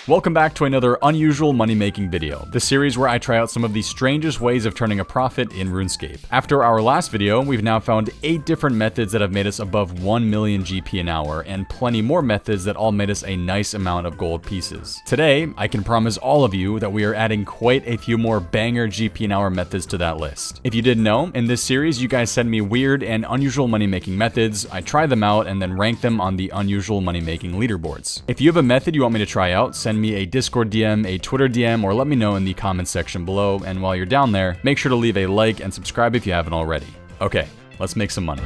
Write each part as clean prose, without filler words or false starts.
Welcome back to another unusual money-making video, the series where I try out some of the strangest ways of turning a profit in Runescape. After our last video, we've now found 8 different methods that have made us above 1 million GP an hour, and plenty more methods that all made us a nice amount of gold pieces. Today, I can promise all of you that we are adding quite a few more banger GP an hour methods to that list. If you didn't know, in this series you guys send me weird and unusual money-making methods, I try them out and then rank them on the unusual money-making leaderboards. If you have a method you want me to try out, send me a Discord DM, a Twitter DM, or let me know in the comments section below, and while you're down there, make sure to leave a like and subscribe if you haven't already. Okay, let's make some money.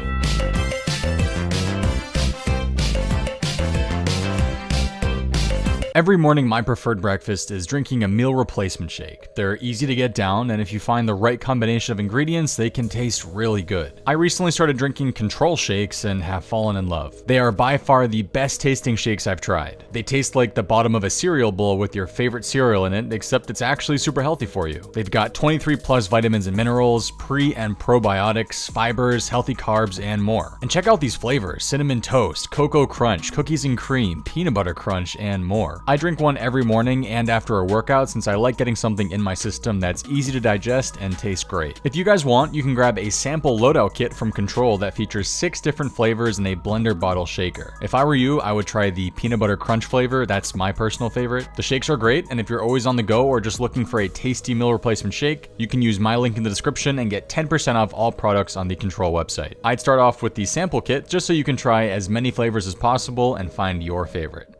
Every morning, my preferred breakfast is drinking a meal replacement shake. They're easy to get down, and if you find the right combination of ingredients, they can taste really good. I recently started drinking control shakes and have fallen in love. They are by far the best tasting shakes I've tried. They taste like the bottom of a cereal bowl with your favorite cereal in it, except it's actually super healthy for you. They've got 23 plus vitamins and minerals, pre and probiotics, fibers, healthy carbs, and more. And check out these flavors: cinnamon toast, cocoa crunch, cookies and cream, peanut butter crunch, and more. I drink one every morning and after a workout since I like getting something in my system that's easy to digest and tastes great. If you guys want, you can grab a sample loadout kit from Control that features 6 different flavors in a blender bottle shaker. If I were you, I would try the peanut butter crunch flavor. That's my personal favorite. The shakes are great, and if you're always on the go or just looking for a tasty meal replacement shake, you can use my link in the description and get 10% off all products on the Control website. I'd start off with the sample kit just so you can try as many flavors as possible and find your favorite.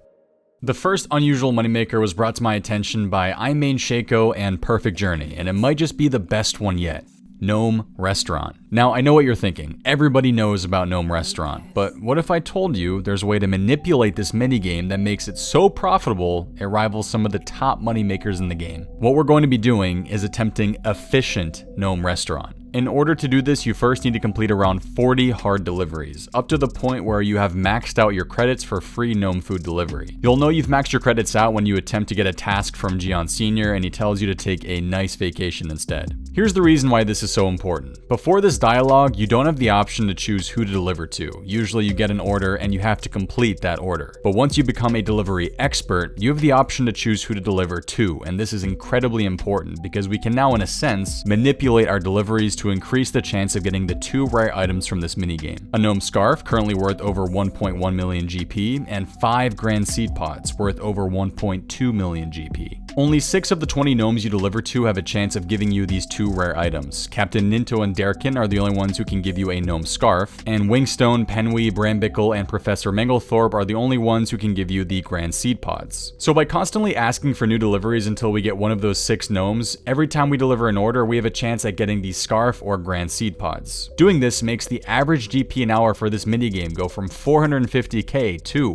The first unusual moneymaker was brought to my attention by iMainShako and Perfect Journey, and it might just be the best one yet. Gnome Restaurant. Now, I know what you're thinking. Everybody knows about Gnome Restaurant, but what if I told you there's a way to manipulate this minigame that makes it so profitable it rivals some of the top money makers in the game? What we're going to be doing is attempting efficient Gnome Restaurant. In order to do this, you first need to complete around 40 hard deliveries, up to the point where you have maxed out your credits for free gnome food delivery. You'll know you've maxed your credits out when you attempt to get a task from Gian Sr. and he tells you to take a nice vacation instead. Here's the reason why this is so important. Before this dialogue, you don't have the option to choose who to deliver to. Usually you get an order and you have to complete that order. But once you become a delivery expert, you have the option to choose who to deliver to, and this is incredibly important because we can now, in a sense, manipulate our deliveries to increase the chance of getting the 2 rare items from this minigame. A gnome scarf, currently worth over 1.1 million GP, and 5 grand seed pods, worth over 1.2 million GP. Only 6 of the 20 gnomes you deliver to have a chance of giving you these 2 rare items. Captain Ninto and Derkin are the only ones who can give you a gnome scarf, and Wingstone, Penwee, Brambickle, and Professor Manglethorpe are the only ones who can give you the grand seed pods. So by constantly asking for new deliveries until we get one of those 6 gnomes, every time we deliver an order, we have a chance at getting the scarf or grand seed pods. Doing this makes the average GP an hour for this minigame go from 450k to,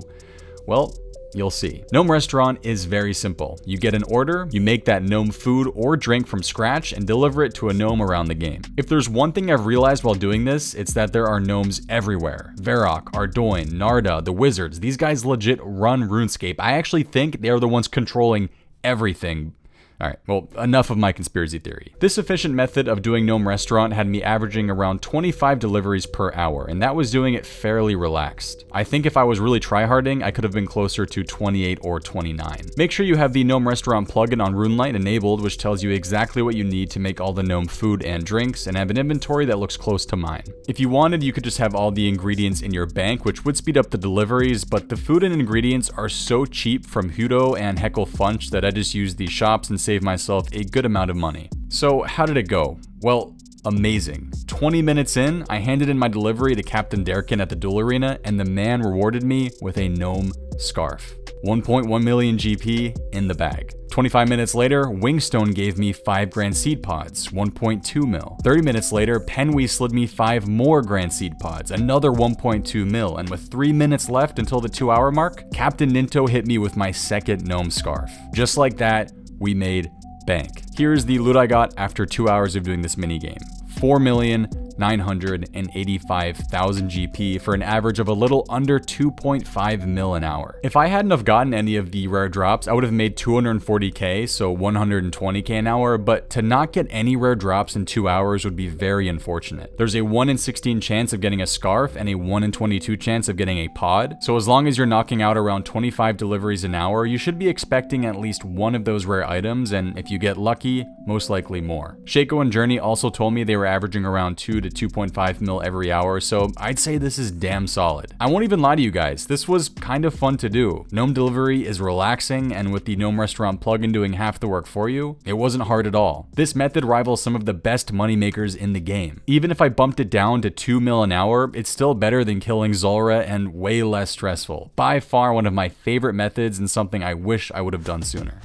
well, you'll see. Gnome Restaurant is very simple. You get an order, you make that gnome food or drink from scratch and deliver it to a gnome around the game. If there's one thing I've realized while doing this, it's that there are gnomes everywhere. Varrock, Ardoin, Narda, the Wizards, these guys legit run RuneScape. I actually think they are the ones controlling everything. Alright, well, enough of my conspiracy theory. This efficient method of doing Gnome Restaurant had me averaging around 25 deliveries per hour, and that was doing it fairly relaxed. I think if I was really tryharding, I could have been closer to 28 or 29. Make sure you have the Gnome Restaurant plugin on RuneLite enabled, which tells you exactly what you need to make all the gnome food and drinks, and have an inventory that looks close to mine. If you wanted, you could just have all the ingredients in your bank, which would speed up the deliveries, but the food and ingredients are so cheap from Hudo and Heckle Funch that I just use these shops and save myself a good amount of money. So how did it go? Well, amazing. 20 minutes in, I handed in my delivery to Captain Derkin at the duel arena, and the man rewarded me with a gnome scarf. 1.1 million GP in the bag. 25 minutes later, Wingstone gave me 5 grand seed pods, 1.2 mil. 30 minutes later, Penwee slid me 5 more grand seed pods, another 1.2 mil, and with 3 minutes left until the 2-hour mark, Captain Ninto hit me with my second gnome scarf. Just like that, we made bank. Here's the loot I got after 2 hours of doing this minigame. 4,900,000 985,000 GP for an average of a little under 2.5 mil an hour. If I hadn't have gotten any of the rare drops, I would have made 240k, so 120k an hour, but to not get any rare drops in 2 hours would be very unfortunate. There's a 1 in 16 chance of getting a scarf and a 1 in 22 chance of getting a pod, so as long as you're knocking out around 25 deliveries an hour, you should be expecting at least one of those rare items, and if you get lucky, most likely more. Shaco and Journey also told me they were averaging around 2 to 2.5 mil every hour, so I'd say this is damn solid. I won't even lie to you guys, this was kind of fun to do. Gnome delivery is relaxing, and with the Gnome Restaurant plugin doing half the work for you, it wasn't hard at all. This method rivals some of the best money makers in the game. Even if I bumped it down to 2 mil an hour, it's still better than killing Zulrah and way less stressful. By far one of my favorite methods and something I wish I would have done sooner.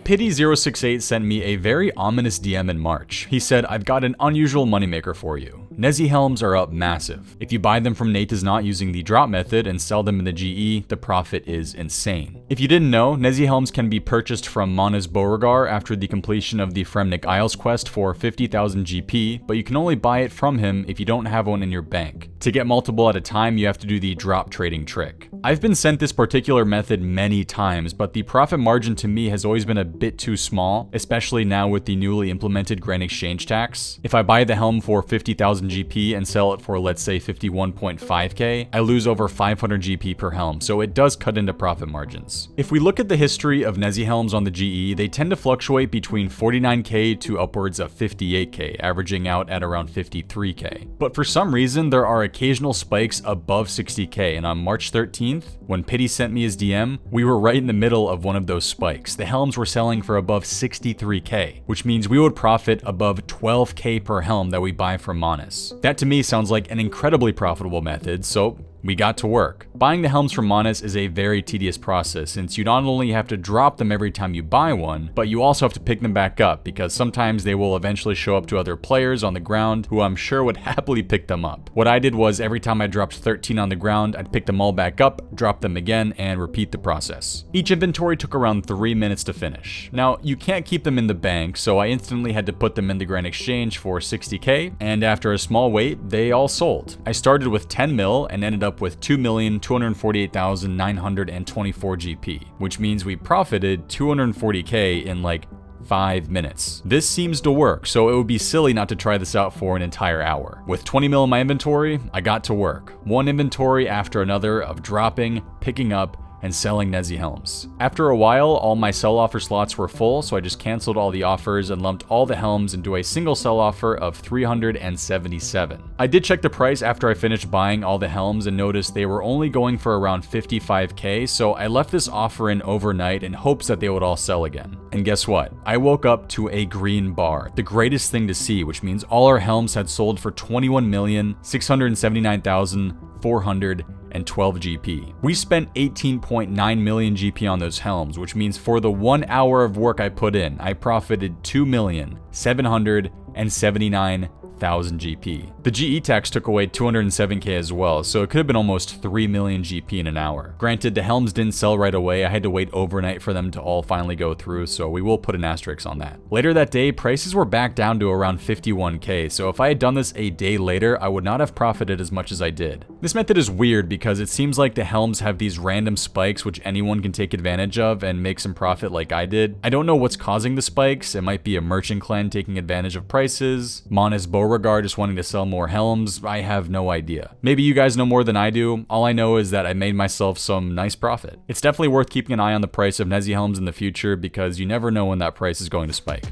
Pity068 sent me a very ominous DM in March. He said, "I've got an unusual moneymaker for you. Nezi helms are up massive. If you buy them from Neitiznot using the drop method and sell them in the GE, the profit is insane." If you didn't know, Nezi helms can be purchased from Mana's Beauregard after the completion of the Fremnik Isles quest for 50,000 GP, but you can only buy it from him if you don't have one in your bank. To get multiple at a time, you have to do the drop trading trick. I've been sent this particular method many times, but the profit margin to me has always been a bit too small, especially now with the newly implemented Grand Exchange tax. If I buy the helm for 50,000 GP and sell it for, let's say, 51.5k, I lose over 500 GP per helm, so it does cut into profit margins. If we look at the history of Nezi helms on the GE, they tend to fluctuate between 49k to upwards of 58k, averaging out at around 53k. But for some reason, there are occasional spikes above 60k, and on March 13th, when Pity sent me his DM, we were right in the middle of one of those spikes. The helms were selling for above 63k, which means we would profit above 12k per helm that we buy from Manas. That to me sounds like an incredibly profitable method, so we got to work. Buying the helms from Manas is a very tedious process, since you not only have to drop them every time you buy one, but you also have to pick them back up, because sometimes they will eventually show up to other players on the ground who I'm sure would happily pick them up. What I did was every time I dropped 13 on the ground, I'd pick them all back up, drop them again, and repeat the process. Each inventory took around 3 minutes to finish. Now, you can't keep them in the bank, so I instantly had to put them in the Grand Exchange for 60k, and after a small wait, they all sold. I started with 10 mil and ended up with 2,248,924 GP, which means we profited 240k in like 5 minutes. This seems to work, so it would be silly not to try this out for an entire hour. With 20 mil in my inventory, I got to work. One inventory after another of dropping, picking up, and selling Nezi helms. After a while, all my sell offer slots were full, so I just canceled all the offers and lumped all the helms into a single sell offer of 377. I did check the price after I finished buying all the helms and noticed they were only going for around 55k, so I left this offer in overnight in hopes that they would all sell again. And guess what? I woke up to a green bar, the greatest thing to see, which means all our helms had sold for 21,679,412 GP. We spent 18.9 million GP on those helms, which means for the 1 hour of work I put in, I profited 2,779,000 GP. The GE tax took away 207k as well, so it could have been almost 3 million GP in an hour. Granted, the helms didn't sell right away. I had to wait overnight for them to all finally go through, so we will put an asterisk on that. Later that day, prices were back down to around 51k, so if I had done this a day later, I would not have profited as much as I did. This method is weird because it seems like the helms have these random spikes which anyone can take advantage of and make some profit like I did. I don't know what's causing the spikes. It might be a merchant clan taking advantage of prices, Mana's Beauregard just wanting to sell more helms. I have no idea. Maybe you guys know more than I do. All I know is that I made myself some nice profit. It's definitely worth keeping an eye on the price of Nezi helms in the future because you never know when that price is going to spike.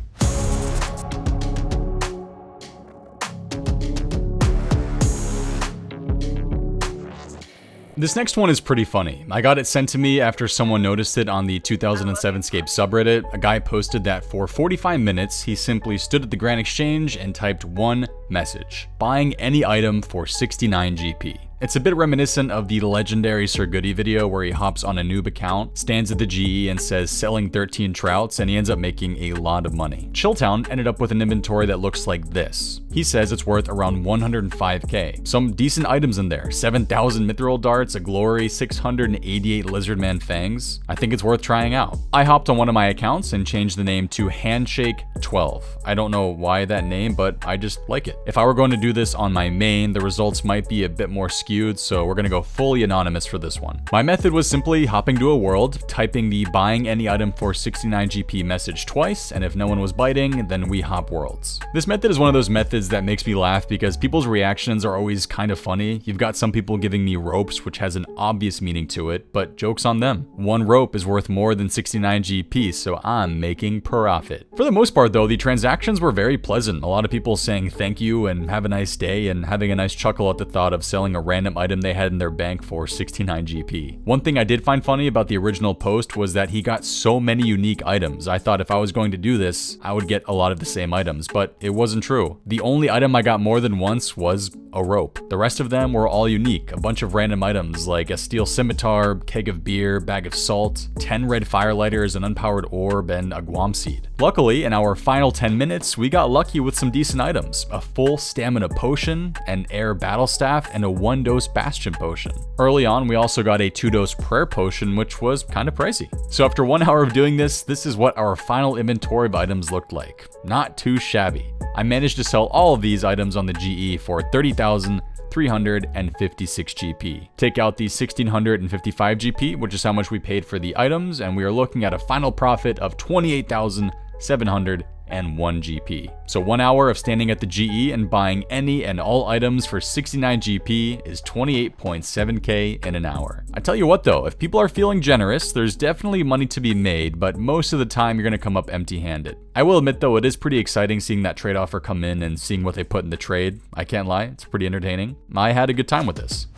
This next one is pretty funny. I got it sent to me after someone noticed it on the 2007scape subreddit. A guy posted that for 45 minutes, he simply stood at the Grand Exchange and typed one message: buying any item for 69 GP. It's a bit reminiscent of the legendary Sir Goody video where he hops on a noob account, stands at the GE and says selling 13 trouts, and he ends up making a lot of money. Chilltown ended up with an inventory that looks like this. He says it's worth around 105k. Some decent items in there. 7,000 Mithril darts, a glory, 688 lizardman fangs. I think it's worth trying out. I hopped on one of my accounts and changed the name to Handshake 12. I don't know why that name, but I just like it. If I were going to do this on my main, the results might be a bit more skewed, so we're gonna go fully anonymous for this one. My method was simply hopping to a world, typing the buying any item for 69 GP message twice, and if no one was biting, then we hop worlds. This method is one of those methods that makes me laugh because people's reactions are always kind of funny. You've got some people giving me ropes, which has an obvious meaning to it, but joke's on them. One rope is worth more than 69 GP, so I'm making profit. For the most part though, the transactions were very pleasant. A lot of people saying thank you and have a nice day and having a nice chuckle at the thought of selling a random item they had in their bank for 69 GP. One thing I did find funny about the original post was that he got so many unique items. I thought if I was going to do this, I would get a lot of the same items, but it wasn't true. The only item I got more than once was a rope. The rest of them were all unique. A bunch of random items like a steel scimitar, keg of beer, bag of salt, 10 red firelighters, an unpowered orb, and a guam seed. Luckily, in our final 10 minutes, we got lucky with some decent items. A full stamina potion, an air battle staff, and a 1-dose bastion potion. Early on, we also got a 2-dose prayer potion, which was kind of pricey. So after 1 hour of doing this is what our final inventory of items looked like. Not too shabby. I managed to sell all of these items on the GE for 30,356 GP. Take out the 1,655 GP, which is how much we paid for the items, and we are looking at a final profit of 28,701 GP. So 1 hour of standing at the GE and buying any and all items for 69 GP is 28.7k in an hour. I tell you what though, if people are feeling generous, there's definitely money to be made, but most of the time you're gonna come up empty-handed. I will admit though, it is pretty exciting seeing that trade offer come in and seeing what they put in the trade. I can't lie, it's pretty entertaining. I had a good time with this.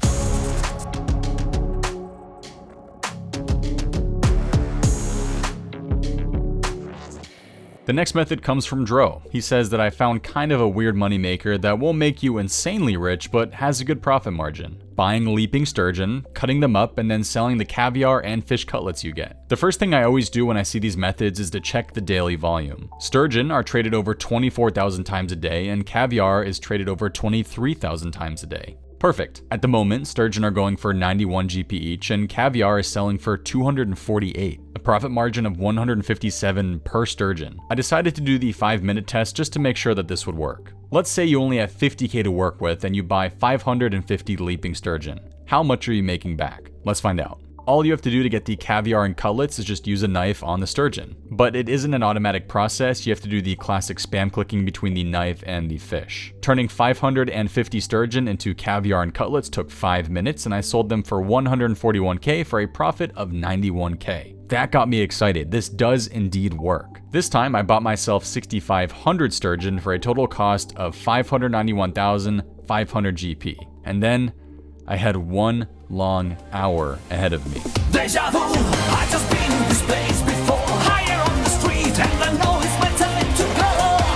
The next method comes from Dro. He says that I found kind of a weird moneymaker that won't make you insanely rich, but has a good profit margin. Buying leaping sturgeon, cutting them up, and then selling the caviar and fish cutlets you get. The first thing I always do when I see these methods is to check the daily volume. Sturgeon are traded over 24,000 times a day, and caviar is traded over 23,000 times a day. Perfect. At the moment, sturgeon are going for 91 GP each, and caviar is selling for 248, a profit margin of 157 per sturgeon. I decided to do the 5-minute test just to make sure that this would work. Let's say you only have 50k to work with and you buy 550 leaping sturgeon. How much are you making back? Let's find out. All you have to do to get the caviar and cutlets is just use a knife on the sturgeon. But it isn't an automatic process, you have to do the classic spam clicking between the knife and the fish. Turning 550 sturgeon into caviar and cutlets took 5 minutes, and I sold them for 141k for a profit of 91k. That got me excited. This does indeed work. This time I bought myself 6,500 sturgeon for a total cost of 591,500 GP. And then I had 1 long hour ahead of me. Deja vu, I just been in this place before. Higher on the street and I know it's my time to go.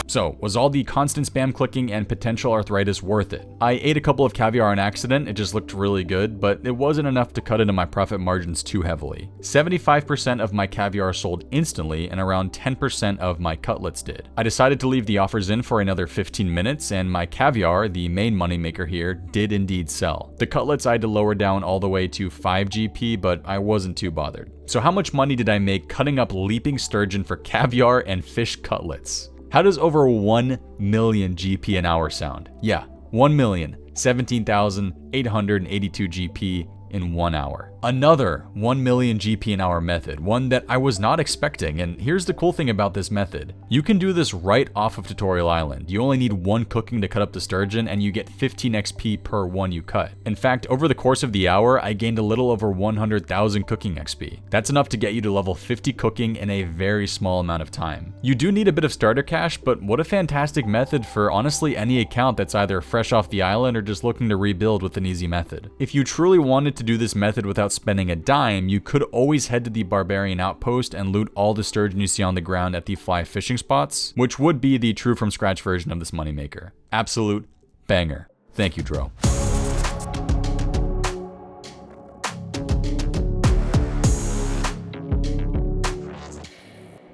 So, was all the constant spam clicking and potential arthritis worth it? I ate a couple of caviar on accident, it just looked really good, but it wasn't enough to cut into my profit margins too heavily. 75% of my caviar sold instantly and around 10% of my cutlets did. I decided to leave the offers in for another 15 minutes and my caviar, the main moneymaker here, did indeed sell. The cutlets I had to lower down all the way to 5 GP, but I wasn't too bothered. So how much money did I make cutting up leaping sturgeon for caviar and fish cutlets? How does over 1 million GP an hour sound? Yeah, 1,017,882 GP in 1 hour. Another 1 million GP an hour method, one that I was not expecting, and here's the cool thing about this method. You can do this right off of Tutorial Island. You only need 1 cooking to cut up the sturgeon and you get 15 XP per one you cut. In fact, over the course of the hour, I gained a little over 100,000 cooking XP. That's enough to get you to level 50 cooking in a very small amount of time. You do need a bit of starter cash, but what a fantastic method for honestly any account that's either fresh off the island or just looking to rebuild with an easy method. If you truly wanted to do this method without spending a dime, you could always head to the Barbarian Outpost and loot all the sturgeon you see on the ground at the fly fishing spots, which would be the true from scratch version of this moneymaker. Absolute banger. Thank you, Dro.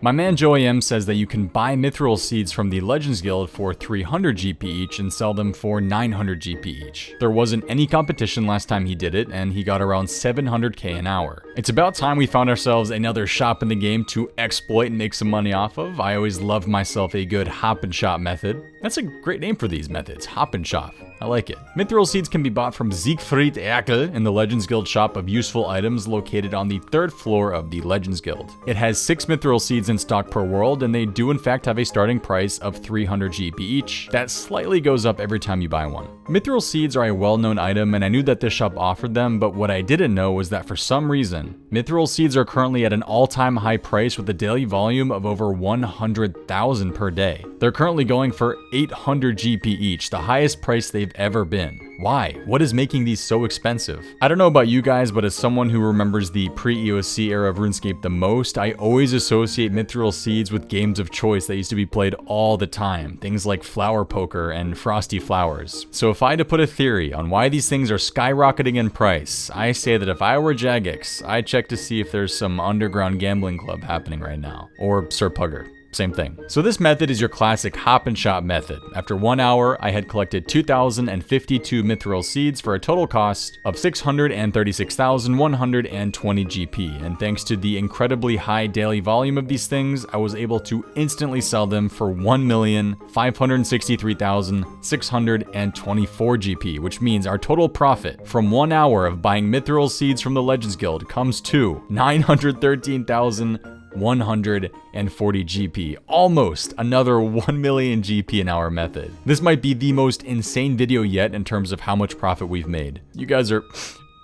My man Joey M says that you can buy Mithril seeds from the Legends Guild for 300 GP each and sell them for 900 GP each. There wasn't any competition last time he did it, and he got around 700k an hour. It's about time we found ourselves another shop in the game to exploit and make some money off of. I always loved myself a good hop and shop method. That's a great name for these methods, hop and shop. I like it. Mithril seeds can be bought from Siegfried Erkel in the Legends Guild shop of useful items located on the 3rd floor of the Legends Guild. It has 6 Mithril seeds in stock per world, and they do in fact have a starting price of 300 GP each. That slightly goes up every time you buy one. Mithril seeds are a well-known item, and I knew that this shop offered them, but what I didn't know was that for some reason, Mithril seeds are currently at an all-time high price with a daily volume of over 100,000 per day. They're currently going for 800 GP each, the highest price they've ever been. Why? What is making these so expensive? I don't know about you guys, but as someone who remembers the pre-EOC era of Runescape the most, I always associate Mithril seeds with games of choice that used to be played all the time, things like Flower Poker and Frosty Flowers. So if I had to put a theory on why these things are skyrocketing in price, I say that if I were Jagex, I'd check to see if there's some underground gambling club happening right now, or Sir Pugger. Same thing. So this method is your classic hop and shop method. After 1 hour, I had collected 2,052 Mithril seeds for a total cost of 636,120 GP, and thanks to the incredibly high daily volume of these things, I was able to instantly sell them for 1,563,624 GP, which means our total profit from 1 hour of buying Mithril seeds from the Legends Guild comes to 913,140 GP, almost another 1 million GP an hour method. This might be the most insane video yet in terms of how much profit we've made. You guys are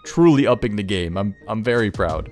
truly upping the game. I'm very proud.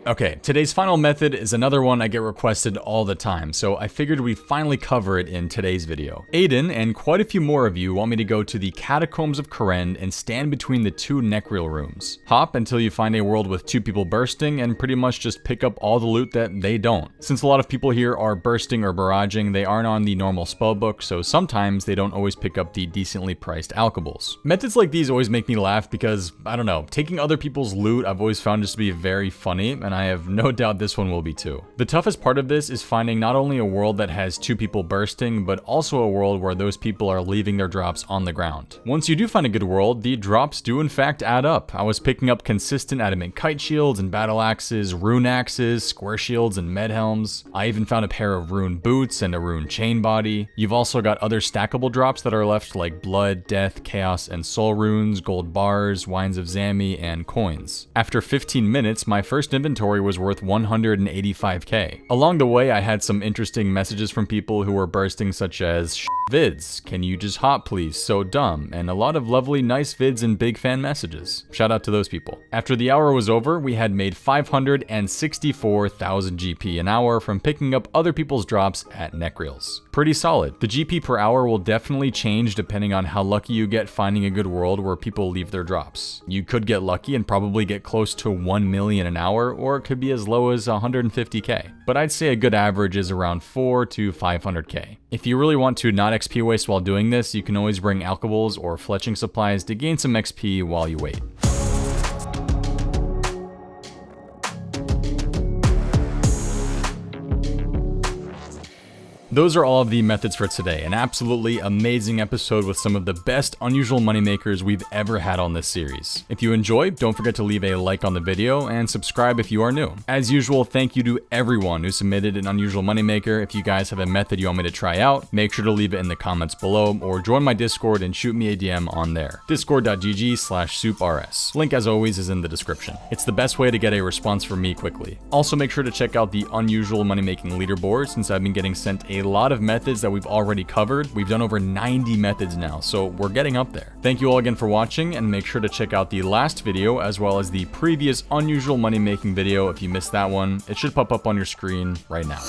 Okay, today's final method is another one I get requested all the time, so I figured we'd finally cover it in today's video. Aiden and quite a few more of you want me to go to the Catacombs of Kourend and stand between the 2 Nechryael rooms. Hop until you find a world with 2 people bursting and pretty much just pick up all the loot that they don't. Since a lot of people here are bursting or barraging, they aren't on the normal spellbook, so sometimes they don't always pick up the decently priced alchables. Methods like these always make me laugh because, I don't know, taking other people's loot I've always found just to be very funny, and I have no doubt this one will be too. The toughest part of this is finding not only a world that has 2 people bursting, but also a world where those people are leaving their drops on the ground. Once you do find a good world, the drops do in fact add up. I was picking up consistent adamant kite shields and battle axes, rune axes, square shields and med helms. I even found a pair of rune boots and a rune chain body. You've also got other stackable drops that are left like blood, death, chaos, and soul runes, gold bars, wines of Zami, and coins. After 15 minutes, my first inventory was worth 185k. Along the way, I had some interesting messages from people who were bursting, such as vids, can you just hop please, so dumb, and a lot of lovely nice vids and big fan messages. Shout out to those people. After the hour was over, we had made 564,000 GP an hour from picking up other people's drops at Nechryaels. Pretty solid. The GP per hour will definitely change depending on how lucky you get finding a good world where people leave their drops. You could get lucky and probably get close to 1 million an hour, or it could be as low as 150k. But I'd say a good average is around 4 to 500k. If you really want to not XP waste while doing this, you can always bring alchables or fletching supplies to gain some XP while you wait. Those are all of the methods for today. An absolutely amazing episode with some of the best unusual moneymakers we've ever had on this series. If you enjoyed, don't forget to leave a like on the video and subscribe if you are new. As usual, thank you to everyone who submitted an unusual moneymaker. If you guys have a method you want me to try out, make sure to leave it in the comments below or join my Discord and shoot me a DM on there. discord.gg/SoupRS. Link as always is in the description. It's the best way to get a response from me quickly. Also make sure to check out the unusual money-making leaderboard since I've been getting sent a lot of methods that we've already covered. We've done over 90 methods now, so we're getting up there. Thank you all again for watching, and make sure to check out the last video as well as the previous unusual money making video if you missed that one. It should pop up on your screen right now.